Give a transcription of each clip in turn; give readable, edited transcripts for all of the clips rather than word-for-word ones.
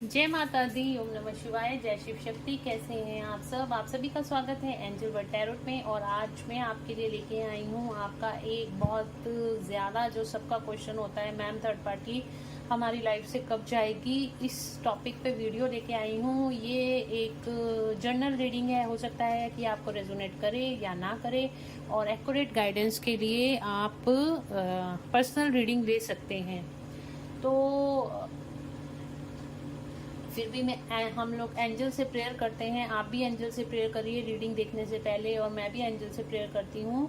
जय माता दी। ओम नमः शिवाय। जय शिव शक्ति। कैसे हैं आप सभी का स्वागत है एंजल वर्ड टैरोट में। और आज मैं आपके लिए लेके आई हूँ आपका एक बहुत ज़्यादा जो सबका क्वेश्चन होता है, मैम थर्ड पार्टी हमारी लाइफ से कब जाएगी, इस टॉपिक पे वीडियो लेके आई हूँ। ये एक जर्नल रीडिंग है, हो सकता है कि आपको रेजोनेट करे या ना करे, और एक्यूरेट गाइडेंस के लिए आप पर्सनल रीडिंग ले सकते हैं। तो फिर भी हम लोग एंजल से प्रेयर करते हैं। आप भी एंजल से प्रेयर करिए रीडिंग देखने से पहले, और मैं भी एंजल से प्रेयर करती हूँ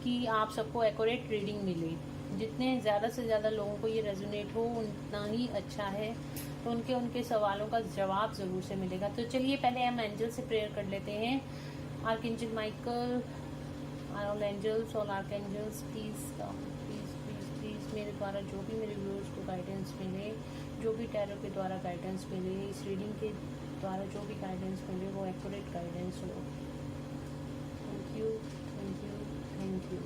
कि आप सबको एक्यूरेट रीडिंग मिले। जितने ज़्यादा से ज़्यादा लोगों को ये रेजोनेट हो उतना ही अच्छा है, तो उनके उनके सवालों का जवाब ज़रूर से मिलेगा। तो चलिए पहले हम एंजल से प्रेयर कर लेते हैं। Archangel Michael, all angels, all archangels, please please please please मेरे द्वारा जो भी मेरे व्यूअर्स को गाइडेंस मिले, जो भी टैरो के द्वारा गाइडेंस मिले, इस रीडिंग के द्वारा जो भी गाइडेंस मिले वो एक्यूरेट गाइडेंस हो। Thank you, thank you, thank you.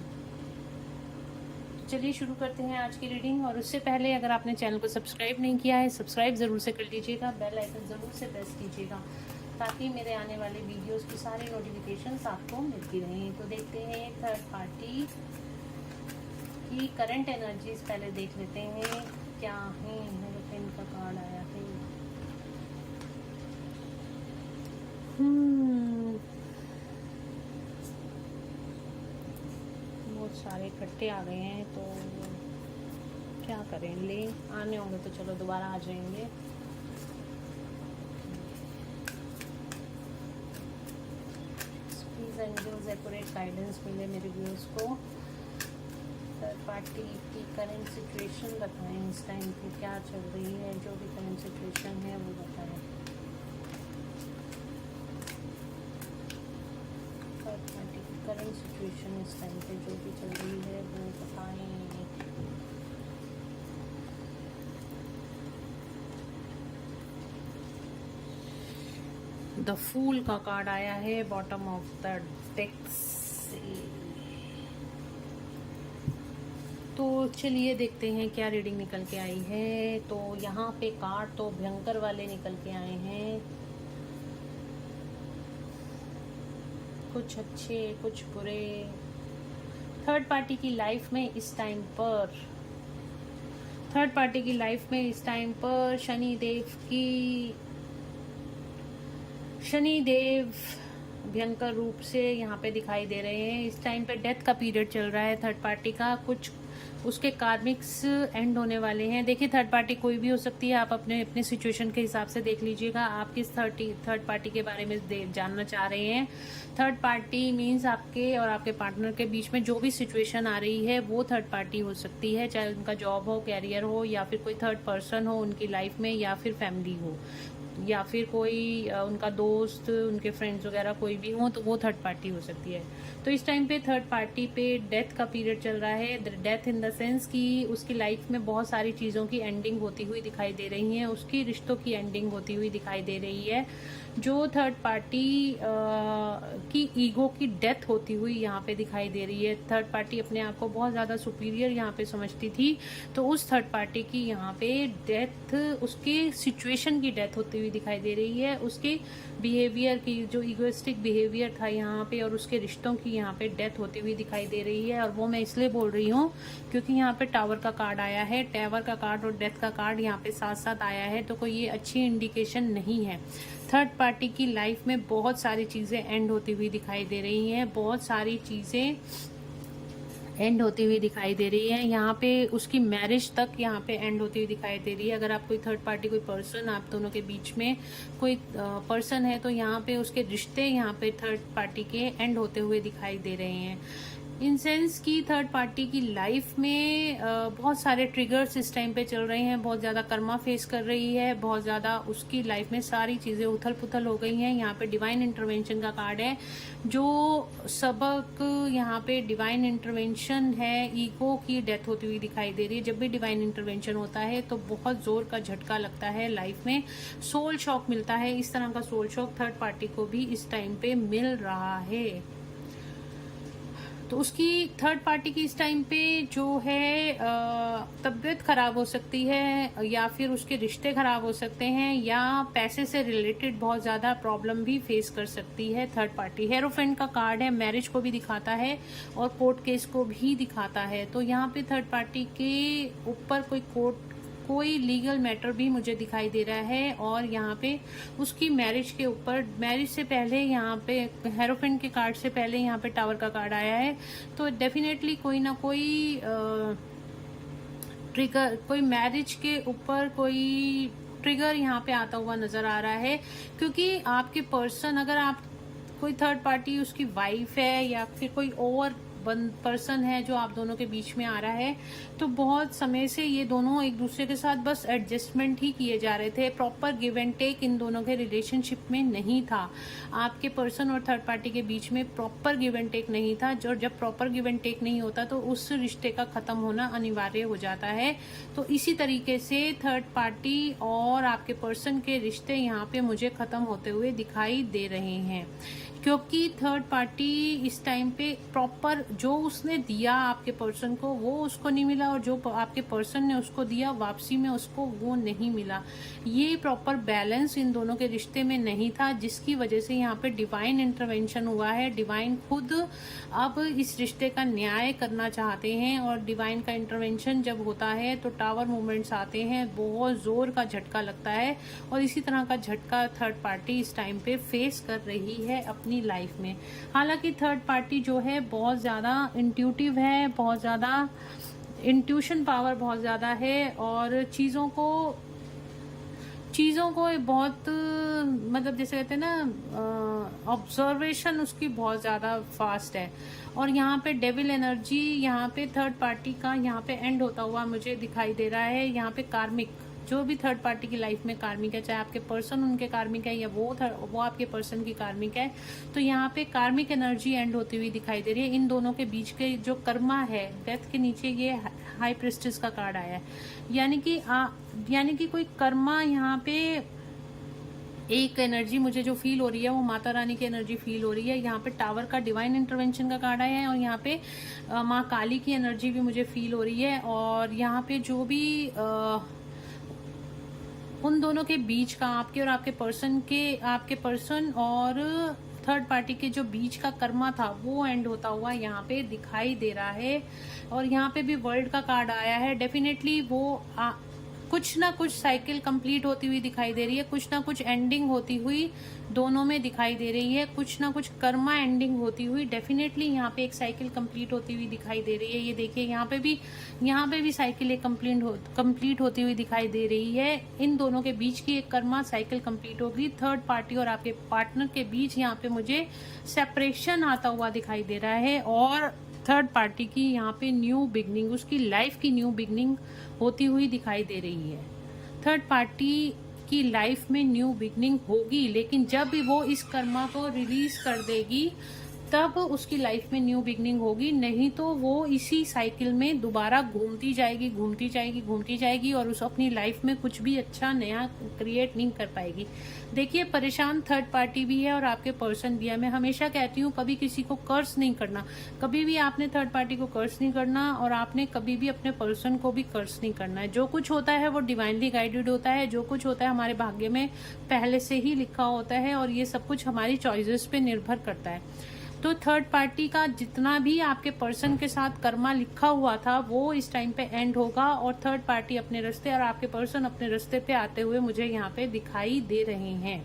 चलिए शुरू करते हैं आज की रीडिंग। और उससे पहले अगर आपने चैनल को सब्सक्राइब नहीं किया है, सब्सक्राइब ज़रूर से कर लीजिएगा, बेल आइकन ज़रूर से प्रेस कीजिएगा, ताकि मेरे आने वाले वीडियोस की सारी नोटिफिकेशंस आपको मिलती रहें। तो देखते हैं थर्ड पार्टी की करंट एनर्जीज पहले देख लेते हैं क्या है। मेरे पेन का कार्ड आया है। बहुत सारे इकट्ठे आ गए हैं, तो क्या करें, ले आने होंगे तो चलो दोबारा आ जाएंगे। प्लीज एंजल्स एक्यूरेट गाइडेंस मिले मेरे व्यूअर्स को। थर्ड पार्टी की करंट सिचुएशन बताएं, इस टाइम पे क्या चल रही है, जो भी करंट सिचुएशन है वो बताएं। थर्ड पार्टी की करंट सिचुएशन इस टाइम पे जो भी चल रही है वो बताएं। द फूल का कार्ड आया है बॉटम ऑफ द डेक्स। तो चलिए देखते हैं क्या रीडिंग निकल के आई है। तो यहाँ पे कार्ड तो भयंकर वाले निकल के आए हैं, कुछ अच्छे कुछ बुरे। थर्ड पार्टी की लाइफ में इस टाइम पर, थर्ड पार्टी की लाइफ में इस टाइम पर शनिदेव भयंकर रूप से यहाँ पे दिखाई दे रहे हैं। इस टाइम पे डेथ का पीरियड चल रहा है थर्ड पार्टी का, कुछ उसके कार्मिक्स एंड होने वाले हैं। देखिए थर्ड पार्टी कोई भी हो सकती है, आप अपने अपने सिचुएशन के हिसाब से देख लीजिएगा आप किस थर्ड पार्टी के बारे में जानना चाह रहे हैं। थर्ड पार्टी मीन्स आपके और आपके पार्टनर के बीच में जो भी सिचुएशन आ रही है वो थर्ड पार्टी हो सकती है, चाहे उनका जॉब हो, कैरियर हो, या फिर कोई थर्ड पर्सन हो उनकी लाइफ में, या फिर फैमिली हो, या फिर कोई उनका दोस्त, उनके फ्रेंड्स वगैरह कोई भी हो, तो वो थर्ड पार्टी हो सकती है। तो इस टाइम पे थर्ड पार्टी पे डेथ का पीरियड चल रहा है। डेथ इन द सेंस कि उसकी लाइफ में बहुत सारी चीज़ों की एंडिंग होती हुई दिखाई दे रही है, उसकी रिश्तों की एंडिंग होती हुई दिखाई दे रही है। जो थर्ड पार्टी की ईगो की डेथ होती हुई यहाँ पे दिखाई दे रही है। थर्ड पार्टी अपने आप को बहुत ज़्यादा सुपीरियर यहाँ पे समझती थी, तो उस थर्ड पार्टी की यहाँ पे डेथ, उसके सिचुएशन की डेथ होती हुई दिखाई दे रही है। उसके बिहेवियर की, जो इगोइस्टिक बिहेवियर था यहाँ पे, और उसके रिश्तों की यहाँ पे डेथ होती हुई दिखाई दे रही है। और वो मैं इसलिए बोल रही हूँ क्योंकि यहाँ पे टावर का कार्ड आया है। टावर का कार्ड और डेथ का कार्ड यहाँ पे साथ साथ आया है, तो कोई ये अच्छी इंडिकेशन नहीं है। थर्ड पार्टी की लाइफ में बहुत सारी चीज़ें एंड होती हुई दिखाई दे रही हैं, बहुत सारी चीज़ें एंड होती हुई दिखाई दे रही है। यहाँ पे उसकी मैरिज तक यहाँ पे एंड होती हुई दिखाई दे रही है। अगर आप कोई थर्ड पार्टी, कोई पर्सन, आप दोनों के बीच में कोई पर्सन है, तो यहाँ पे उसके रिश्ते यहाँ पे थर्ड पार्टी के एंड होते हुए दिखाई दे रहे हैं। इन सेंस की थर्ड पार्टी की लाइफ में बहुत सारे ट्रिगर्स इस टाइम पे चल रहे हैं, बहुत ज़्यादा कर्मा फेस कर रही है, बहुत ज़्यादा उसकी लाइफ में सारी चीज़ें उथल पुथल हो गई हैं। यहाँ पे डिवाइन इंटरवेंशन का कार्ड है, जो सबक यहाँ पे डिवाइन इंटरवेंशन है। ईगो की डेथ होती हुई दिखाई दे रही है। जब भी डिवाइन इंटरवेंशन होता है तो बहुत जोर का झटका लगता है लाइफ में, सोल शॉक मिलता है। इस तरह का सोल शॉक थर्ड पार्टी को भी इस टाइम पे मिल रहा है। तो उसकी थर्ड पार्टी की इस टाइम पे जो है तबीयत खराब हो सकती है, या फिर उसके रिश्ते खराब हो सकते हैं, या पैसे से रिलेटेड बहुत ज़्यादा प्रॉब्लम भी फेस कर सकती है थर्ड पार्टी। हेरोफेंट का कार्ड है, मैरिज को भी दिखाता है और कोर्ट केस को भी दिखाता है। तो यहाँ पे थर्ड पार्टी के ऊपर कोई लीगल मैटर भी मुझे दिखाई दे रहा है, और यहाँ पे उसकी मैरिज के ऊपर, मैरिज से पहले यहाँ पे हेरोफेंट के कार्ड से पहले यहाँ पे टावर का कार्ड आया है। तो डेफिनेटली कोई ना कोई ट्रिगर, कोई मैरिज के ऊपर कोई ट्रिगर यहाँ पे आता हुआ नजर आ रहा है, क्योंकि आपके पर्सन, अगर आप कोई थर्ड पार्टी उसकी वाइफ है या फिर कोई और पर्सन है जो आप दोनों के बीच में आ रहा है, तो बहुत समय से ये दोनों एक दूसरे के साथ बस एडजस्टमेंट ही किए जा रहे थे। प्रॉपर गिव एंड टेक इन दोनों के रिलेशनशिप में नहीं था। आपके पर्सन और थर्ड पार्टी के बीच में प्रॉपर गिव एंड टेक नहीं था। जो जब प्रॉपर गिव एंड टेक नहीं होता तो उस रिश्ते का खत्म होना अनिवार्य हो जाता है। तो इसी तरीके से थर्ड पार्टी और आपके पर्सन के रिश्ते यहाँ पे मुझे खत्म होते हुए दिखाई दे रहे हैं, क्योंकि थर्ड पार्टी इस टाइम पे प्रॉपर जो उसने दिया आपके पर्सन को वो उसको नहीं मिला, और जो आपके पर्सन ने उसको दिया वापसी में उसको वो नहीं मिला। ये प्रॉपर बैलेंस इन दोनों के रिश्ते में नहीं था, जिसकी वजह से यहाँ पे डिवाइन इंटरवेंशन हुआ है। डिवाइन खुद अब इस रिश्ते का न्याय करना चाहते हैं, और डिवाइन का इंटरवेंशन जब होता है तो टावर मूवमेंट्स आते हैं, बहुत जोर का झटका लगता है, और इसी तरह का झटका थर्ड पार्टी इस टाइम पे फेस कर रही है अपनी लाइफ में। हालांकि थर्ड पार्टी जो है बहुत ज़्यादा इंट्यूटिव है, बहुत ज़्यादा इंट्यूशन पावर बहुत ज़्यादा है, और चीज़ों को बहुत मतलब जैसे कहते हैं ना, ऑब्जर्वेशन उसकी बहुत ज़्यादा फास्ट है। और यहाँ पे डेविल एनर्जी यहाँ पे थर्ड पार्टी का यहाँ पे एंड होता हुआ मुझे दिखाई दे रहा है। यहाँ पे कार्मिक, जो भी थर्ड पार्टी की लाइफ में कार्मिक है, चाहे आपके पर्सन उनके कार्मिक है या वो आपके पर्सन की कार्मिक है, तो यहाँ पे कार्मिक एनर्जी एंड होती हुई दिखाई दे रही है। इन दोनों के बीच के जो कर्मा है, डेथ के नीचे ये हाई प्रिस्टेस का कार्ड आया है, यानी कि कोई कर्मा यहाँ पे एक एनर्जी मुझे जो फील हो रही है वो माता रानी की एनर्जी फील हो रही है। यहाँ पे टावर का डिवाइन इंटरवेंशन का कार्ड आया है, और यहाँ पे माँ काली की एनर्जी भी मुझे फील हो रही है। और यहाँ पे जो भी उन दोनों के बीच का, आपके पर्सन और थर्ड पार्टी के जो बीच का कर्मा था वो एंड होता हुआ यहाँ पे दिखाई दे रहा है। और यहाँ पे भी वर्ल्ड का कार्ड आया है। डेफिनेटली वो कुछ ना कुछ साइकिल कंप्लीट होती हुई दिखाई दे रही है, कुछ ना कुछ एंडिंग होती हुई दोनों में दिखाई दे रही है, कुछ ना कुछ कर्मा एंडिंग होती हुई डेफिनेटली यहाँ पे एक साइकिल कंप्लीट होती हुई दिखाई दे रही है। ये देखिए यहाँ पे भी साइकिल एक कंप्लीट होती हुई दिखाई दे रही है। इन दोनों के बीच की एक कर्मा साइकिल कंप्लीट होगी। थर्ड पार्टी और आपके पार्टनर के बीच यहाँ पे मुझे सेपरेशन आता हुआ दिखाई दे रहा है, और थर्ड पार्टी की यहाँ पे न्यू बिगनिंग, उसकी लाइफ की न्यू बिगनिंग होती हुई दिखाई दे रही है। थर्ड पार्टी की लाइफ में न्यू बिगनिंग होगी, लेकिन जब भी वो इस कर्मा को रिलीज कर देगी तब उसकी लाइफ में न्यू बिगनिंग होगी, नहीं तो वो इसी साइकिल में दोबारा घूमती जाएगी और उस अपनी लाइफ में कुछ भी अच्छा नया क्रिएट नहीं कर पाएगी। देखिए, परेशान थर्ड पार्टी भी है और आपके पर्सन भी है। मैं हमेशा कहती हूँ कभी किसी को कर्ज नहीं करना, कभी भी आपने थर्ड पार्टी को कर्ज नहीं करना, और आपने कभी भी अपने पर्सन को भी कर्ज नहीं करना है। जो कुछ होता है वो डिवाइनली गाइडेड होता है, जो कुछ होता है हमारे भाग्य में पहले से ही लिखा होता है, और ये सब कुछ हमारी चॉइसेस पे निर्भर करता है। तो थर्ड पार्टी का जितना भी आपके पर्सन के साथ कर्मा लिखा हुआ था वो इस टाइम पे एंड होगा, और थर्ड पार्टी अपने रास्ते और आपके पर्सन अपने रास्ते पे आते हुए मुझे यहाँ पे दिखाई दे रहे हैं।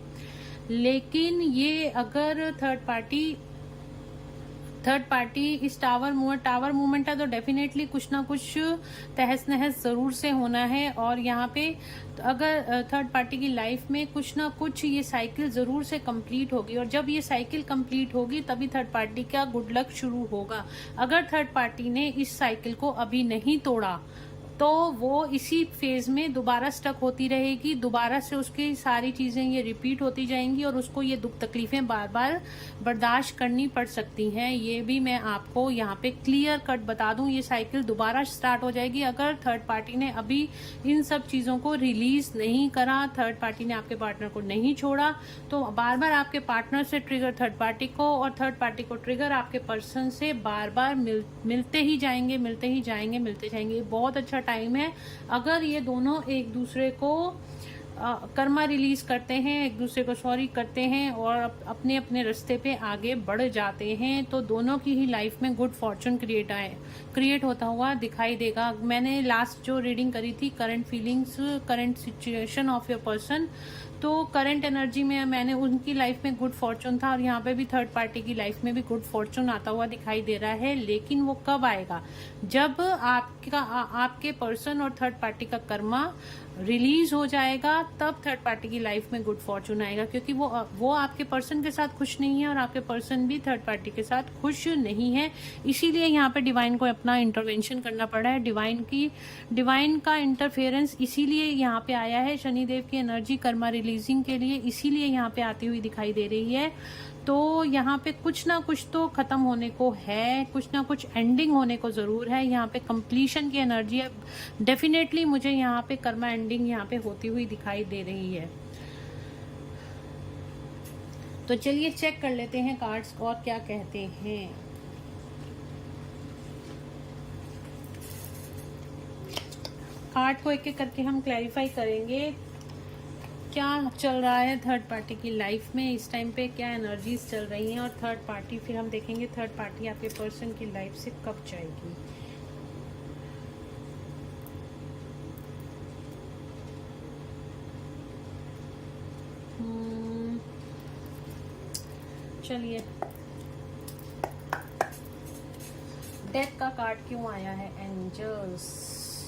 लेकिन ये अगर थर्ड पार्टी इस टावर मूवमेंट है तो डेफिनेटली कुछ ना कुछ तहस नहस जरूर से होना है। और यहाँ पे अगर थर्ड पार्टी की लाइफ में कुछ ना कुछ ये साइकिल जरूर से कंप्लीट होगी, और जब ये साइकिल कंप्लीट होगी तभी थर्ड पार्टी का गुड लक शुरू होगा। अगर थर्ड पार्टी ने इस साइकिल को अभी नहीं तोड़ा तो वो इसी फेज में दोबारा स्टक होती रहेगी, दोबारा से उसकी सारी चीजें ये रिपीट होती जाएंगी और उसको ये दुख तकलीफें बार बार बर्दाश्त करनी पड़ सकती हैं। ये भी मैं आपको यहाँ पे क्लियर कट बता दूं, ये साइकिल दोबारा स्टार्ट हो जाएगी अगर थर्ड पार्टी ने अभी इन सब चीजों को रिलीज नहीं करा, थर्ड पार्टी ने आपके पार्टनर को नहीं छोड़ा, तो बार बार आपके पार्टनर से ट्रिगर थर्ड पार्टी को और थर्ड पार्टी को ट्रिगर आपके पर्सन से बार बार मिलते ही जाएंगे, मिलते ही जाएंगे, मिलते जाएंगे। ये बहुत अच्छा टाइम है अगर ये दोनों एक दूसरे को कर्मा रिलीज करते हैं, एक दूसरे को सॉरी करते हैं और अपने अपने रास्ते पे आगे बढ़ जाते हैं, तो दोनों की ही लाइफ में गुड फॉर्चून क्रिएट होता हुआ दिखाई देगा। मैंने लास्ट जो रीडिंग करी थी current feelings, current situation of your person, तो करंट एनर्जी में मैंने उनकी लाइफ में गुड फॉर्चून था और यहाँ पे भी थर्ड पार्टी की लाइफ में भी गुड फॉर्चून आता हुआ दिखाई दे रहा है। लेकिन वो कब आएगा? जब आपके पर्सन और थर्ड पार्टी का कर्मा रिलीज हो जाएगा, तब थर्ड पार्टी की लाइफ में गुड फॉर्चून आएगा, क्योंकि वो आपके पर्सन के साथ खुश नहीं है और आपके पर्सन भी थर्ड पार्टी के साथ खुश नहीं है। इसीलिए यहाँ पे डिवाइन को अपना इंटरवेंशन करना पड़ा है। डिवाइन का इंटरफेरेंस इसीलिए यहाँ पे आया है, शनिदेव की एनर्जी कर्मा रिलीजिंग के लिए इसीलिए यहाँ पे आती हुई दिखाई दे रही है। तो यहाँ पे कुछ ना कुछ तो खत्म होने को है, कुछ ना कुछ एंडिंग होने को जरूर है। यहाँ पे कंप्लीशन की एनर्जी है, डेफिनेटली मुझे यहाँ पे कर्मा एंडिंग यहाँ पे होती हुई दिखाई दे रही है। तो चलिए चेक कर लेते हैं कार्ड्स और क्या कहते हैं। कार्ड को एक एक करके हम क्लैरिफाई करेंगे क्या चल रहा है थर्ड पार्टी की लाइफ में इस टाइम पे, क्या एनर्जीज चल रही हैं, और थर्ड पार्टी फिर हम देखेंगे थर्ड पार्टी आपके पर्सन की लाइफ से कब जाएगी। चलिए, डेथ का कार्ड क्यों आया है? एंजल्स,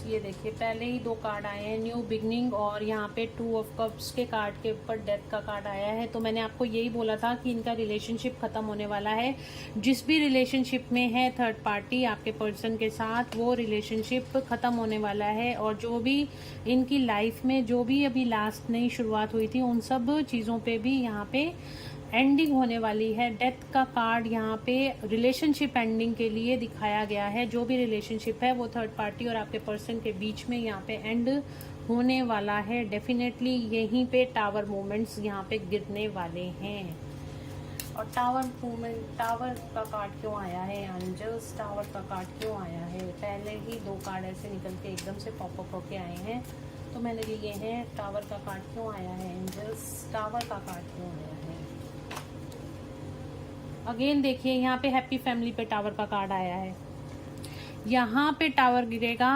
ये देखिए पहले ही दो कार्ड आए हैं, न्यू बिगनिंग और यहाँ पे 2 ऑफ कप्स के कार्ड के ऊपर डेथ का कार्ड आया है। तो मैंने आपको यही बोला था कि इनका रिलेशनशिप खत्म होने वाला है। जिस भी रिलेशनशिप में है थर्ड पार्टी आपके पर्सन के साथ, वो रिलेशनशिप खत्म होने वाला है और जो भी इनकी लाइफ में जो भी अभी लास्ट नई शुरुआत हुई थी उन सब चीज़ों पे भी यहाँ पे एंडिंग होने वाली है। डेथ का कार्ड यहाँ पे रिलेशनशिप एंडिंग के लिए दिखाया गया है। जो भी रिलेशनशिप है वो थर्ड पार्टी और आपके पर्सन के बीच में यहाँ पे एंड होने वाला है। डेफिनेटली यहीं पे टावर मूवमेंट्स यहाँ पे गिरने वाले हैं। और टावर का कार्ड क्यों आया है? एंजल्स, टावर का कार्ड क्यों आया है? पहले ही 2 कार्ड ऐसे निकल के एकदम से पॉपअप होके आए हैं, तो मैंने लिए हैं टावर का कार्ड क्यों आया है? एंजल्स, टावर का कार्ड क्यों आया है? अगेन देखिए यहाँ पे हैप्पी फैमिली पे टावर का कार्ड आया है। यहाँ पे टावर गिरेगा,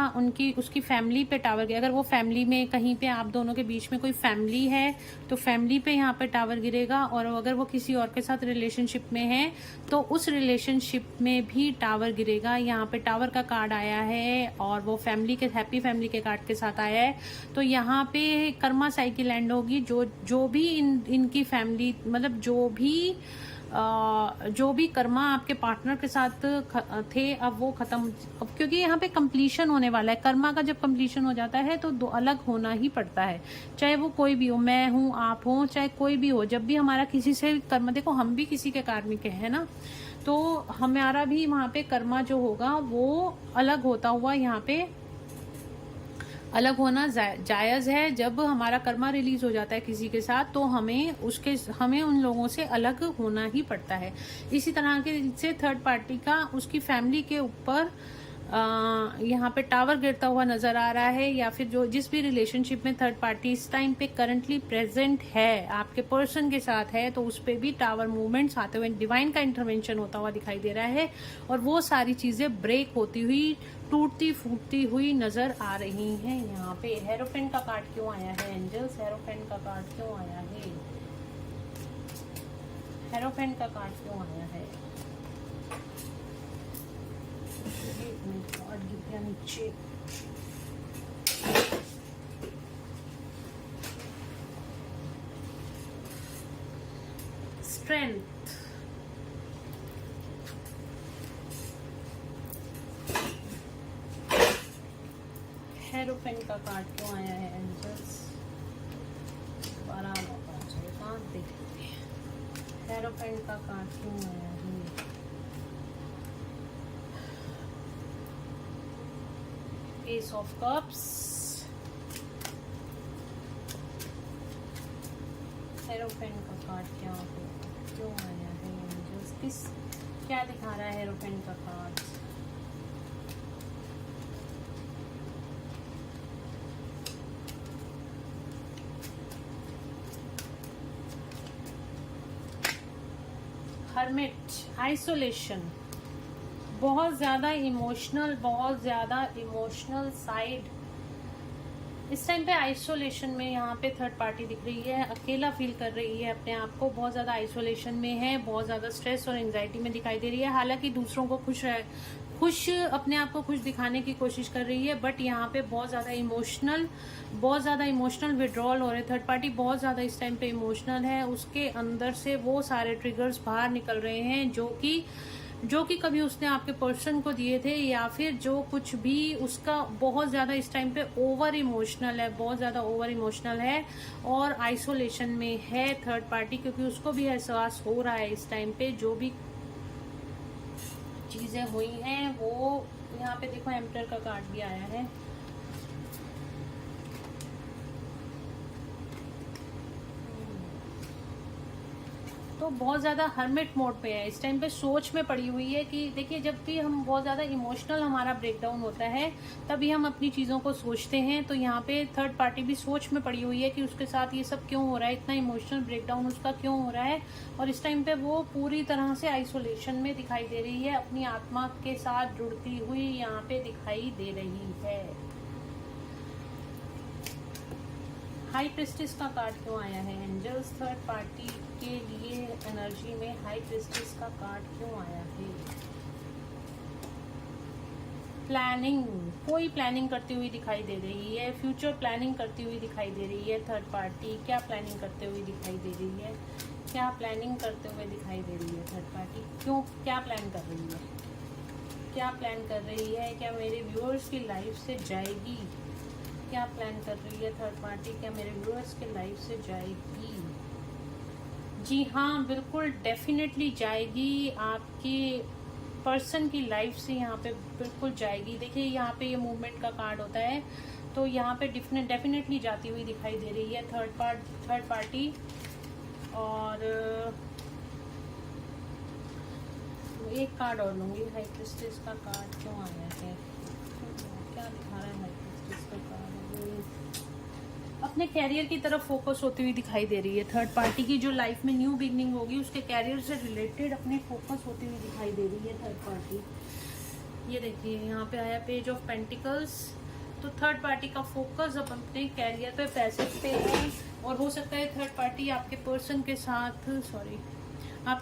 उसकी फैमिली पे टावर गिरेगा। अगर वो फैमिली में कहीं पे आप दोनों के बीच में कोई फैमिली है तो फैमिली पे यहाँ पे टावर गिरेगा, और अगर वो किसी और के साथ रिलेशनशिप में है तो उस रिलेशनशिप में भी टावर गिरेगा। यहाँ पे टावर का कार्ड आया है और वो फैमिली के हैप्पी फैमिली के कार्ड के साथ आया है। तो यहाँ पे कर्मा साइकिल एंड होगी। जो भी इनकी फैमिली, मतलब जो भी कर्मा आपके पार्टनर के साथ थे, अब वो खत्म, अब क्योंकि यहाँ पे कंप्लीशन होने वाला है। कर्मा का जब कंप्लीशन हो जाता है तो दो अलग होना ही पड़ता है, चाहे वो कोई भी हो, मैं हूँ, आप हो, चाहे कोई भी हो। जब भी हमारा किसी से कर्मा, देखो हम भी किसी के कार्मिक है ना, तो हमारा भी वहाँ पे कर्मा जो होगा वो अलग होता हुआ यहाँ पे अलग होना जायज़ है। जब हमारा कर्मा रिलीज हो जाता है किसी के साथ तो हमें उन लोगों से अलग होना ही पड़ता है। इसी तरह के से थर्ड पार्टी का उसकी फैमिली के ऊपर यहाँ पे टावर गिरता हुआ नजर आ रहा है, या फिर जिस भी रिलेशनशिप में थर्ड पार्टी इस टाइम पे करंटली प्रेजेंट है, आपके पर्सन के साथ है, तो उस पे भी टावर मूवमेंट्स आते हुए डिवाइन का इंटरवेंशन होता हुआ दिखाई दे रहा है। और वो सारी चीजें ब्रेक होती हुई, टूटती फूटती हुई नजर आ रही हैं। यहाँ पे हेरोफेंट का कार्ड क्यों आया है? एंजल्स, हेरोफेंट का कार्ड क्यों आया है? हेरोफेंट का कार्ड क्यों आया है? कार्ड गिर गया नीचे। स्ट्रेंथ, हेरोफेंट का कार्ड क्यों आया है एंजल्स? 12 कहाँ देखते हैं हेरोफेंट का कार्ड क्यों आया है? एस ऑफ कप्स, हेरोफेंट का कार्ड क्यों आया है एंजल्स? क्या दिखा रहा है हेरोफेंट का कार्ड? हर्मिट, आइसोलेशन, बहुत ज़्यादा इमोशनल साइड इस टाइम पे आइसोलेशन में। यहाँ पे थर्ड पार्टी दिख रही है, अकेला फील कर रही है अपने आप को, बहुत ज़्यादा आइसोलेशन में है, बहुत ज़्यादा स्ट्रेस और एंजाइटी में दिखाई दे रही है। हालांकि दूसरों को खुश अपने आप को खुश दिखाने की कोशिश कर रही है, बट यहाँ पे बहुत ज़्यादा इमोशनल विड्रॉल हो रहे। थर्ड पार्टी बहुत ज़्यादा इस टाइम पे इमोशनल है, उसके अंदर से वो सारे ट्रिगर्स बाहर निकल रहे हैं जो कि कभी उसने आपके पर्सन को दिए थे, या फिर जो कुछ भी उसका बहुत ज़्यादा इस टाइम पे ओवर इमोशनल है और आइसोलेशन में है थर्ड पार्टी, क्योंकि उसको भी एहसास हो रहा है इस टाइम पे जो भी चीज़ें हुई हैं वो। यहाँ पे देखो एम्परर का कार्ड भी आया है। तो बहुत ज़्यादा हर्मिट मोड पे है इस टाइम पे, सोच में पड़ी हुई है कि देखिए जब भी हम बहुत ज़्यादा इमोशनल हमारा ब्रेकडाउन होता है तभी हम अपनी चीज़ों को सोचते हैं। तो यहाँ पे थर्ड पार्टी भी सोच में पड़ी हुई है कि उसके साथ ये सब क्यों हो रहा है, इतना इमोशनल ब्रेकडाउन उसका क्यों हो रहा है। और इस टाइम पे वो पूरी तरह से आइसोलेशन में दिखाई दे रही है, अपनी आत्मा के साथ जुड़ती हुई यहाँ पे दिखाई दे रही है। हाई प्रिस्टिस का कार्ड क्यों आया है एंजल्स? थर्ड पार्टी के लिए एनर्जी में हाई प्रिस्टिस का कार्ड क्यों आया है? प्लानिंग, कोई प्लानिंग करती हुई दिखाई दे रही है, फ्यूचर प्लानिंग करती हुई दिखाई दे रही है। थर्ड पार्टी क्या प्लानिंग करते हुए दिखाई दे रही है? क्या प्लानिंग करते हुए दिखाई दे रही है थर्ड पार्टी? क्यों, क्या प्लान कर रही है? क्या प्लान कर रही है? क्या मेरे व्यूअर्स की लाइफ से जाएगी? क्या प्लान कर रही है थर्ड पार्टी? क्या मेरे व्यूअर्स के लाइफ से जाएगी? जी हाँ, बिल्कुल डेफिनेटली जाएगी, आपके पर्सन की लाइफ से यहाँ पे बिल्कुल जाएगी। देखिए यहाँ पे ये मूवमेंट का कार्ड होता है, तो यहाँ पे डेफिनेटली जाती हुई दिखाई दे रही है थर्ड पार्टी। और एक कार्ड और लूँगी, हाई प्रिस्टेस का कार्ड क्यों आया है? क्या दिखा रहा है हाई प्रिस्टेस का कार्ड? अपने कैरियर की तरफ फोकस होती हुई दिखाई दे रही है थर्ड पार्टी की, जो लाइफ में न्यू बिगनिंग होगी उसके कैरियर से रिलेटेड अपनी फोकस होती हुई दिखाई दे रही है थर्ड पार्टी। ये देखिए यहाँ पे आया पेज ऑफ पेंटिकल्स, तो थर्ड पार्टी का फोकस अब अपने कैरियर पे, पैसे पे है। और हो सकता है थर्ड पार्टी आपके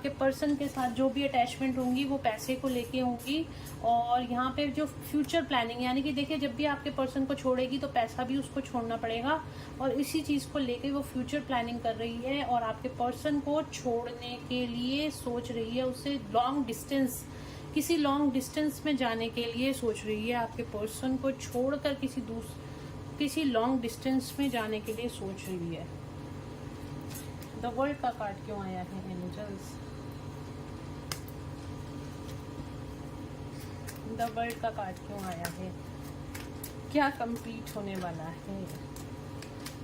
पर्सन के साथ जो भी अटैचमेंट होंगी वो पैसे को लेके होंगी। और यहाँ पे जो फ्यूचर प्लानिंग, यानी कि देखिए जब भी आपके पर्सन को छोड़ेगी तो पैसा भी उसको छोड़ना पड़ेगा, और इसी चीज़ को लेके वो फ्यूचर प्लानिंग कर रही है और आपके पर्सन को छोड़ने के लिए सोच रही है, उससे किसी लॉन्ग डिस्टेंस में जाने के लिए सोच रही है। आपके पर्सन को छोड़कर किसी लॉन्ग डिस्टेंस में जाने के लिए सोच रही है। द वर्ल्ड का कार्ड क्यों आया है एंजल्स? द वर्ल्ड का कार्ड क्यों आया है? क्या कंप्लीट होने वाला है?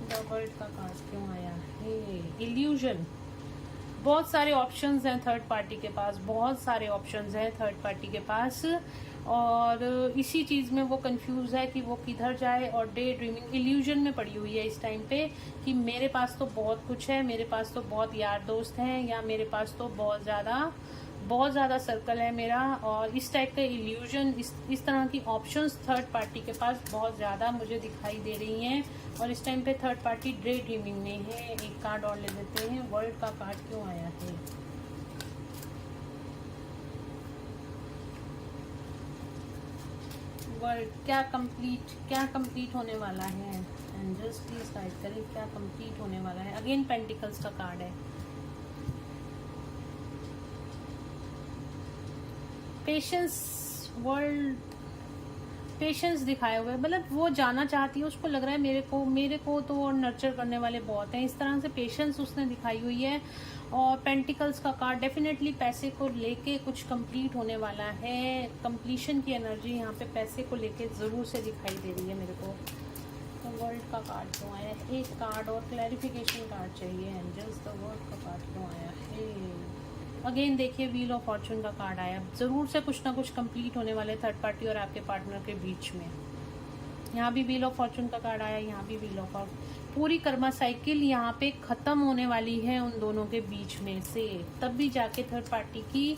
द वर्ल्ड का कार्ड क्यों आया है? इल्यूजन, बहुत सारे ऑप्शंस हैं थर्ड पार्टी के पास, और इसी चीज़ में वो कंफ्यूज है कि वो किधर जाए, और डे ड्रीमिंग, इल्यूजन में पड़ी हुई है इस टाइम पे कि मेरे पास तो बहुत कुछ है, मेरे पास तो बहुत यार दोस्त हैं, या मेरे पास तो बहुत ज़्यादा सर्कल है मेरा। और इस टाइप का इल्यूजन, इस तरह की ऑप्शंस थर्ड पार्टी के पास बहुत ज़्यादा मुझे दिखाई दे रही हैं। और इस टाइम पे थर्ड पार्टी डे ड्रीमिंग में है। एक कार्ड और ले लेते हैं, वर्ल्ड का कार्ड क्यों आया है? वर्ल्ड, क्या कंप्लीट होने वाला है एंजल्स? प्लीज गाइड करें, क्या कंप्लीट होने वाला है? अगेन पेंटिकल्स का कार्ड है। पेशेंस, वर्ल्ड, पेशेंस दिखाए हुए, मतलब वो जाना चाहती है, उसको लग रहा है मेरे को तो नर्चर करने वाले बहुत हैं, इस तरह से पेशेंस उसने दिखाई हुई है। और पेंटिकल्स का कार्ड डेफिनेटली पैसे को लेके कुछ कंप्लीट होने वाला है, कंप्लीशन की एनर्जी यहाँ पे पैसे को लेके ज़रूर से दिखाई दे रही है मेरे को। तो वर्ल्ड का कार्ड क्यों आया है? एक कार्ड और क्लैरिफिकेशन कार्ड चाहिए एंजल्स। द वर्ल्ड का कार्ड क्यों आया है? अगेन देखिए व्हील ऑफ फॉर्चून का कार्ड आया, ज़रूर से कुछ ना कुछ कंप्लीट होने वाले थर्ड पार्टी और आपके पार्टनर के बीच में। यहाँ भी व्हील ऑफ फॉर्चून का कार्ड आया, यहाँ भी व्हील ऑफ फॉर्चून। पूरी कर्मा साइकिल यहाँ पे ख़त्म होने वाली है उन दोनों के बीच में से, तब भी जाके थर्ड पार्टी की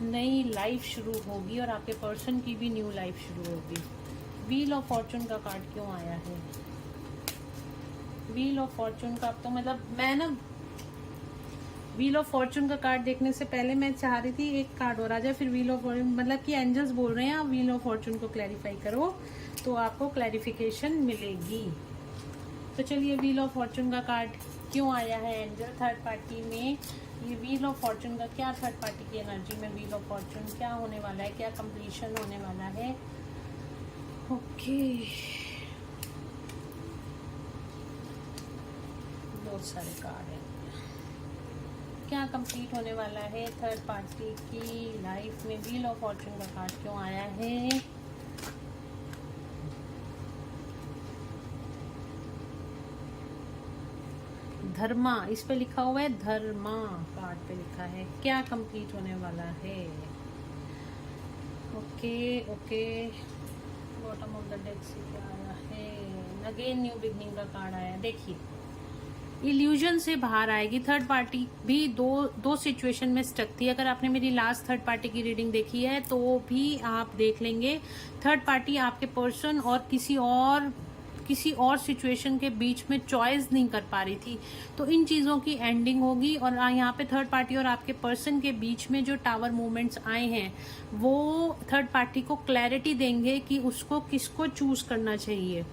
नई लाइफ शुरू होगी और आपके पर्सन की भी न्यू लाइफ शुरू होगी। व्हील ऑफ फॉर्चून का कार्ड क्यों आया है? व्हील ऑफ फॉर्चून का, अब तो मतलब मैं ना व्हील ऑफ फॉर्चून का कार्ड देखने से पहले मैं चाह रही थी एक कार्ड और आ जाए, फिर व्हील ऑफ फॉर्चून, मतलब कि एंजल्स बोल रहे हैं आप व्हील ऑफ फॉर्चून को क्लैरिफाई करो तो आपको क्लैरिफिकेशन मिलेगी। तो चलिए व्हील ऑफ फॉर्चून का कार्ड क्यों आया है एंजल थर्ड पार्टी में? ये व्हील ऑफ फॉर्चून का क्या थर्ड पार्टी की एनर्जी में व्हील ऑफ फॉर्चून क्या होने वाला है, क्या कंप्लीशन होने वाला है? ओके, बहुत सारे कार्ड हैं। क्या कंप्लीट होने वाला है थर्ड पार्टी की लाइफ में? व्हील ऑफ फॉर्चून का कार्ड क्यों आया है? धर्मा, इस पे लिखा हुआ है धर्मा, कार्ड पे लिखा है। क्या कंप्लीट होने वाला है? Okay okay, bottom of the deck से क्या आया है? अगेन न्यू बिगनिंग का कार्ड आया। देखिए इल्यूजन से बाहर आएगी थर्ड पार्टी भी। दो सिचुएशन में स्टक थी। अगर आपने मेरी लास्ट थर्ड पार्टी की रीडिंग देखी है तो भी आप देख लेंगे, थर्ड पार्टी आपके पर्सन और किसी और सिचुएशन के बीच में चॉइस नहीं कर पा रही थी, तो इन चीज़ों की एंडिंग होगी। और यहाँ पे थर्ड पार्टी और आपके पर्सन के बीच में जो टावर मूवमेंट्स आए हैं वो थर्ड पार्टी को क्लैरिटी देंगे कि उसको किसको चूज करना चाहिए।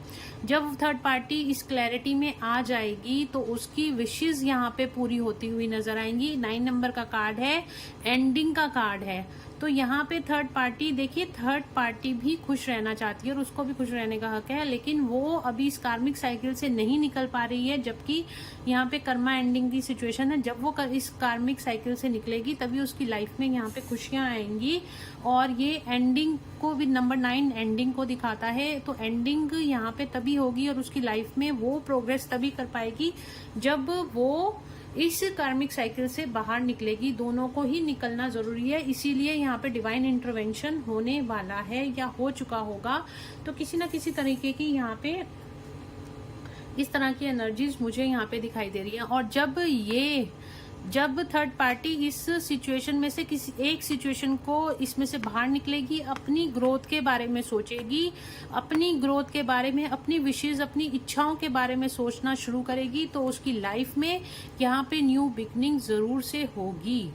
जब थर्ड पार्टी इस क्लैरिटी में आ जाएगी तो उसकी विशेस यहाँ पे पूरी होती हुई नजर आएंगी। 9 नंबर का कार्ड है, एंडिंग का कार्ड है। तो यहाँ पे थर्ड पार्टी, देखिए थर्ड पार्टी भी खुश रहना चाहती है और उसको भी खुश रहने का हक है, लेकिन वो अभी इस कार्मिक साइकिल से नहीं निकल पा रही है, जबकि यहाँ पे कर्मा एंडिंग की सिचुएशन है। जब वो इस कार्मिक साइकिल से निकलेगी तभी उसकी लाइफ में यहाँ पे खुशियां आएंगी। और ये एंडिंग को भी नंबर 9 एंडिंग को दिखाता है, तो एंडिंग यहाँ पे तभी होगी और उसकी लाइफ में वो प्रोग्रेस तभी कर पाएगी जब वो इस कार्मिक साइकिल से बाहर निकलेगी। दोनों को ही निकलना जरूरी है, इसीलिए यहाँ पे डिवाइन इंटरवेंशन होने वाला है या हो चुका होगा। तो किसी ना किसी तरीके की यहाँ पे इस तरह की एनर्जीज मुझे यहाँ पे दिखाई दे रही है। और जब थर्ड पार्टी इस सिचुएशन में से किसी एक सिचुएशन को इसमें से बाहर निकलेगी, अपनी ग्रोथ के बारे में सोचेगी, अपनी ग्रोथ के बारे में, अपनी विशेष, अपनी इच्छाओं के बारे में सोचना शुरू करेगी, तो उसकी लाइफ में यहाँ पे न्यू बिगनिंग जरूर से होगी।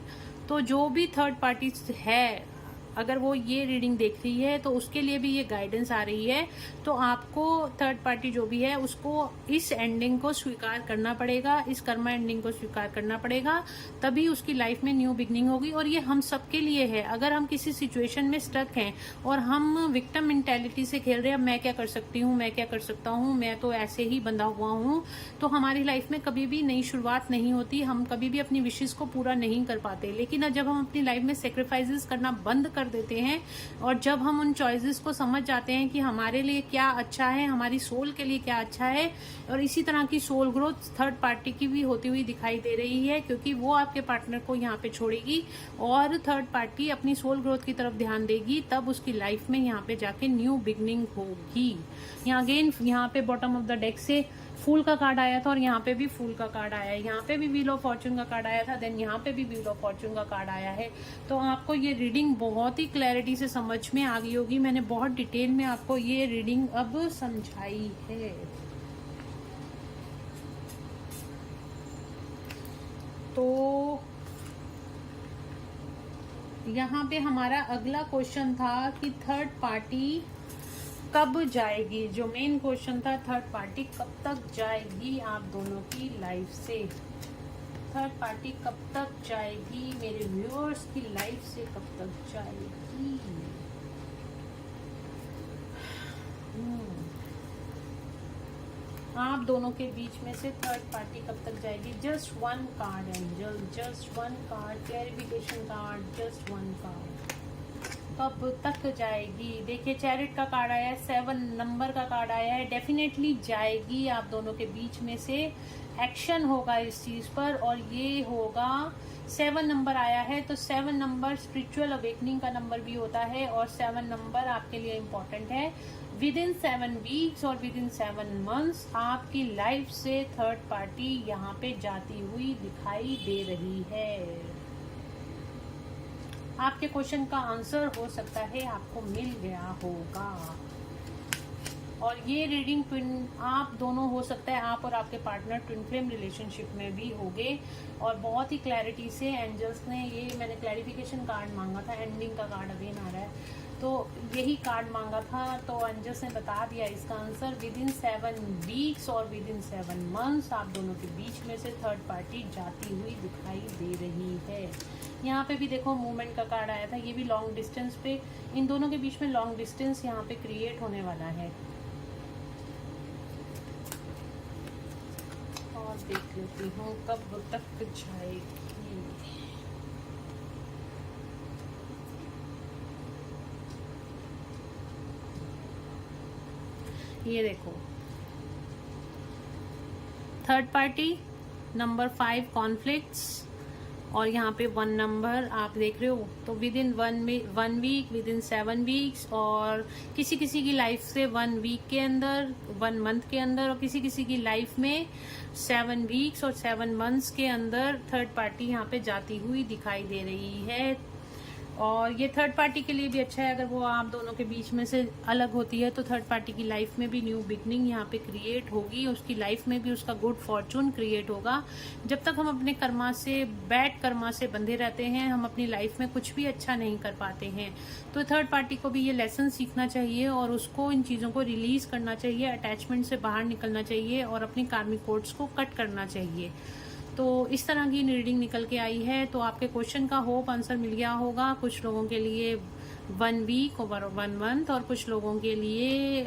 तो जो भी थर्ड पार्टी है, अगर वो ये रीडिंग देख रही है तो उसके लिए भी ये गाइडेंस आ रही है। तो आपको थर्ड पार्टी जो भी है उसको इस एंडिंग को स्वीकार करना पड़ेगा, इस कर्मा एंडिंग को स्वीकार करना पड़ेगा, तभी उसकी लाइफ में न्यू बिगनिंग होगी। और ये हम सबके लिए है। अगर हम किसी सिचुएशन में स्टक हैं और हम विक्टिम मेंटेलिटी से खेल रहे हैं, मैं क्या कर सकती हूँ, मैं क्या कर सकता हूँ, मैं तो ऐसे ही बंधा हुआ हूँ, तो हमारी लाइफ में कभी भी नई शुरुआत नहीं होती, हम कभी भी अपनी विशेष को पूरा नहीं कर पाते। लेकिन जब हम अपनी लाइफ में सेक्रीफाइसेस करना बंद कर देते हैं और जब हम उन चॉइसेस को समझ जाते हैं कि हमारे लिए क्या अच्छा है, हमारी सोल के लिए क्या अच्छा है, और इसी तरह की सोल ग्रोथ थर्ड पार्टी की भी होती हुई दिखाई दे रही है, क्योंकि वो आपके पार्टनर को यहाँ पे छोड़ेगी और थर्ड पार्टी अपनी सोल ग्रोथ की तरफ ध्यान देगी, तब उसकी लाइफ में यहाँ पे जाके न्यू बिगनिंग होगी। यहाँ अगेन यहाँ पे बॉटम ऑफ द डेक से फूल का कार्ड आया था और यहाँ पे भी फूल का कार्ड आया है, यहाँ पे भी व्हील ऑफ फॉर्चून का कार्ड आया था, देन यहाँ पे भी व्हील ऑफ फॉर्चून का कार्ड आया है। तो आपको ये रीडिंग बहुत ही क्लैरिटी से समझ में आ गई होगी। मैंने बहुत डिटेल में आपको ये रीडिंग अब समझाई है। तो यहाँ पे हमारा अगला क्वेश्चन था कि थर्ड पार्टी कब जाएगी। जो मेन क्वेश्चन था, थर्ड पार्टी कब तक जाएगी आप दोनों की लाइफ से, थर्ड पार्टी कब तक जाएगी मेरे व्यूअर्स की लाइफ से, कब तक जाएगी। आप दोनों के बीच में से थर्ड पार्टी कब तक जाएगी? Just one card angel, just one card, clarification card, just one card. कब तक जाएगी? देखिए चैरिट का कार्ड आया है, 7 नंबर का कार्ड आया है। डेफिनेटली जाएगी आप दोनों के बीच में से, एक्शन होगा इस चीज पर, और ये होगा 7 नंबर आया है तो 7 नंबर स्पिरिचुअल अवेकनिंग का नंबर भी होता है, और 7 नंबर आपके लिए इम्पोर्टेंट है। विद इन 7 वीक्स और विद इन 7 मंथ्स आपकी लाइफ से थर्ड पार्टी यहाँ पे जाती हुई दिखाई दे रही है। आपके क्वेश्चन का आंसर हो सकता है आपको मिल गया होगा। और ये रीडिंग ट्विन आप दोनों हो सकता है, आप और आपके पार्टनर ट्विन फ्लेम रिलेशनशिप में भी होंगे, और बहुत ही क्लैरिटी से एंजल्स ने, ये मैंने क्लैरिफिकेशन कार्ड मांगा था, एंडिंग का कार्ड अगेन आ रहा है, तो यही कार्ड मांगा था, तो एंजल्स ने बता दिया इसका आंसर। विद इन 7 वीक्स और विद इन 7 मंथ्स आप दोनों के बीच में से थर्ड पार्टी जाती हुई दिखाई दे रही है। यहाँ पे भी देखो मूवमेंट का कार्ड आया था, ये भी लॉन्ग डिस्टेंस पे, इन दोनों के बीच में लॉन्ग डिस्टेंस यहाँ पे क्रिएट होने वाला है। और देख लेती हूँ कब तक जाएगी। ये देखो थर्ड पार्टी, नंबर 5 कॉन्फ्लिक्ट्स, और यहाँ पे 1 नंबर आप देख रहे हो, तो within 1 week, within 7 weeks, और किसी किसी की लाइफ से 1 वीक के अंदर, 1 मंथ के अंदर, और किसी किसी की लाइफ में 7 वीक्स और 7 मंथ्स के अंदर थर्ड पार्टी यहाँ पे जाती हुई दिखाई दे रही है। और ये थर्ड पार्टी के लिए भी अच्छा है, अगर वो आप दोनों के बीच में से अलग होती है तो थर्ड पार्टी की लाइफ में भी न्यू बिगनिंग यहाँ पे क्रिएट होगी, उसकी लाइफ में भी उसका गुड फॉर्चून क्रिएट होगा। जब तक हम अपने कर्मा से, बैड कर्मा से बंधे रहते हैं, हम अपनी लाइफ में कुछ भी अच्छा नहीं कर पाते हैं। तो थर्ड पार्टी को भी ये लेसन सीखना चाहिए और उसको इन चीज़ों को रिलीज करना चाहिए, अटैचमेंट से बाहर निकलना चाहिए और अपनी कार्मिक कोड्स को कट करना चाहिए। तो इस तरह की रीडिंग निकल के आई है। तो आपके क्वेश्चन का होप आंसर मिल गया होगा। कुछ लोगों के लिए 1 वीक और 1 मंथ, और कुछ लोगों के लिए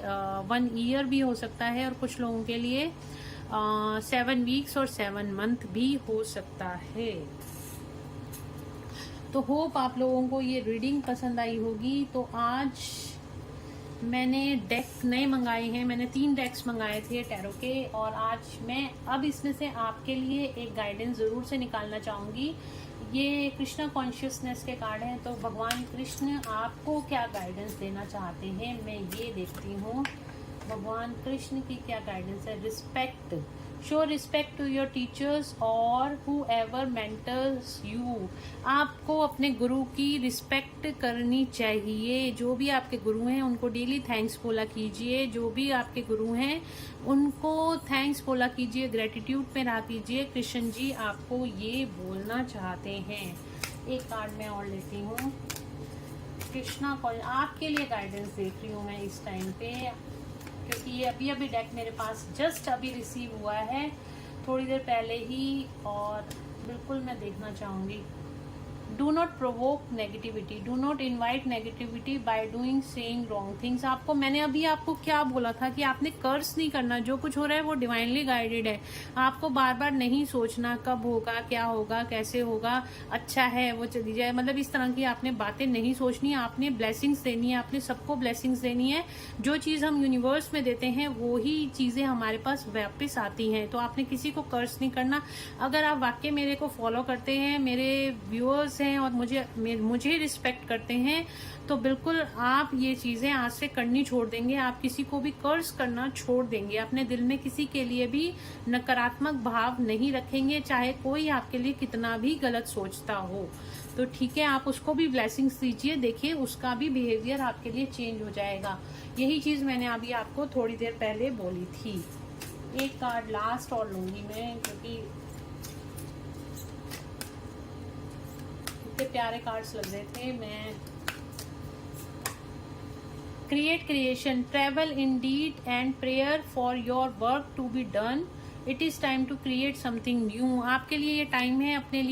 1 ईयर भी हो सकता है, और कुछ लोगों के लिए 7 वीक्स और 7 मंथ भी हो सकता है। तो होप आप लोगों को ये रीडिंग पसंद आई होगी। तो आज मैंने डेक नए मंगाए हैं, मैंने 3 डेक्स मंगाए थे टैरो के, और आज मैं अब इसमें से आपके लिए एक गाइडेंस ज़रूर से निकालना चाहूँगी। ये कृष्णा कॉन्शियसनेस के कार्ड हैं, तो भगवान कृष्ण आपको क्या गाइडेंस देना चाहते हैं मैं ये देखती हूँ। भगवान कृष्ण की क्या गाइडेंस है? Respect, show respect to your teachers और हूएवर मेंटर्स यू। आपको अपने गुरु की रिस्पेक्ट करनी चाहिए। जो भी आपके गुरु हैं उनको डेली थैंक्स बोला कीजिए। जो भी आपके गुरु हैं उनको थैंक्स बोला कीजिए, ग्रेटिट्यूड में रहा कीजिए। कृष्ण जी आपको ये बोलना चाहते हैं। एक कार्ड मैं और लेती हूँ। कृष्णा कॉल आपके लिए गाइडेंस देख रही हूँ मैं इस टाइम पे, क्योंकि ये अभी डेक मेरे पास जस्ट अभी रिसीव हुआ है, थोड़ी देर पहले ही, और बिल्कुल मैं देखना चाहूँगी। Do not provoke negativity, do not invite negativity by doing saying wrong things. आपको मैंने अभी आपको क्या बोला था कि आपने कर्स नहीं करना, जो कुछ हो रहा है वो डिवाइनली गाइडेड है। आपको बार बार नहीं सोचना कब होगा, क्या होगा, कैसे होगा, अच्छा है वो चली जाए, मतलब इस तरह की आपने बातें नहीं सोचनी। आपने ब्लेसिंग्स देनी है, आपने सबको ब्लेसिंग्स देनी है। जो चीज़ हम यूनिवर्स में देते हैं वो ही चीज़ें हमारे पास वापस आती हैं। तो आपने किसी को कर्स नहीं करना। अगर आप वाकई मेरे को फॉलो करते हैं, मेरे व्यूअर्स हैं और मुझे रिस्पेक्ट करते हैं, तो बिल्कुल आप ये चीज़ें आज से करनी छोड़ देंगे। आप किसी को भी कर्ज करना छोड़ देंगे। अपने दिल में किसी के लिए भी नकारात्मक भाव नहीं रखेंगे, चाहे कोई आपके लिए कितना भी गलत सोचता हो। तो ठीक है, आप उसको भी ब्लेसिंग्स दीजिए, देखिए उसका भी बिहेवियर आपके लिए चेंज हो जाएगा। यही चीज़ मैंने अभी आपको थोड़ी देर पहले बोली थी। एक कार्ड लास्ट और लूंगी मैं, क्योंकि प्यारे कार्ड्स लग रहे थे। मैं create creation, travel indeed and prayer for your work to be done it is time to create something new. आपके लिए ये टाइम है अपने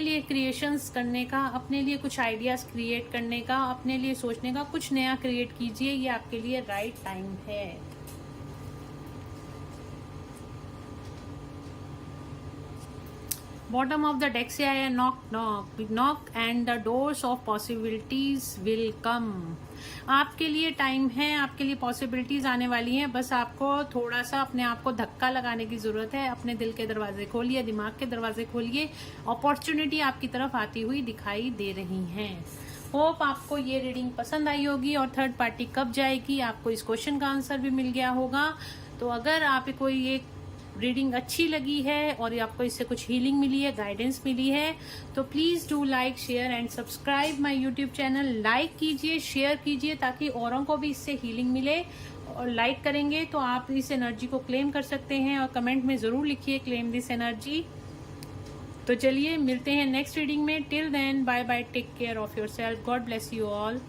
लिए क्रिएशंस करने का, अपने लिए कुछ आइडियाज क्रिएट करने का, अपने लिए सोचने का, कुछ नया क्रिएट कीजिए। ये आपके लिए राइट टाइम है। बॉटम ऑफ द डेक से आया knock and the doors of possibilities will come. आपके लिए टाइम है, आपके लिए पॉसिबिलिटीज आने वाली हैं, बस आपको थोड़ा सा अपने आप को धक्का लगाने की जरूरत है। अपने दिल के दरवाजे खोलिए, दिमाग के दरवाजे खोलिए, अपॉर्चुनिटी आपकी तरफ आती हुई दिखाई दे रही हैं। होप आपको ये रीडिंग पसंद आई होगी और थर्ड पार्टी कब जाएगी, आपको इस क्वेश्चन का आंसर भी मिल गया होगा। तो अगर आप कोई ये रीडिंग अच्छी लगी है और आपको इससे कुछ हीलिंग मिली है, गाइडेंस मिली है, तो please do like, share and subscribe my YouTube channel. Like कीजिए, शेयर कीजिए ताकि औरों को भी इससे हीलिंग मिले। और लाइक करेंगे तो आप इस एनर्जी को क्लेम कर सकते हैं और कमेंट में ज़रूर लिखिए क्लेम दिस एनर्जी। तो चलिए मिलते हैं नेक्स्ट रीडिंग में। Till then bye bye, take care of yourself, God bless you all.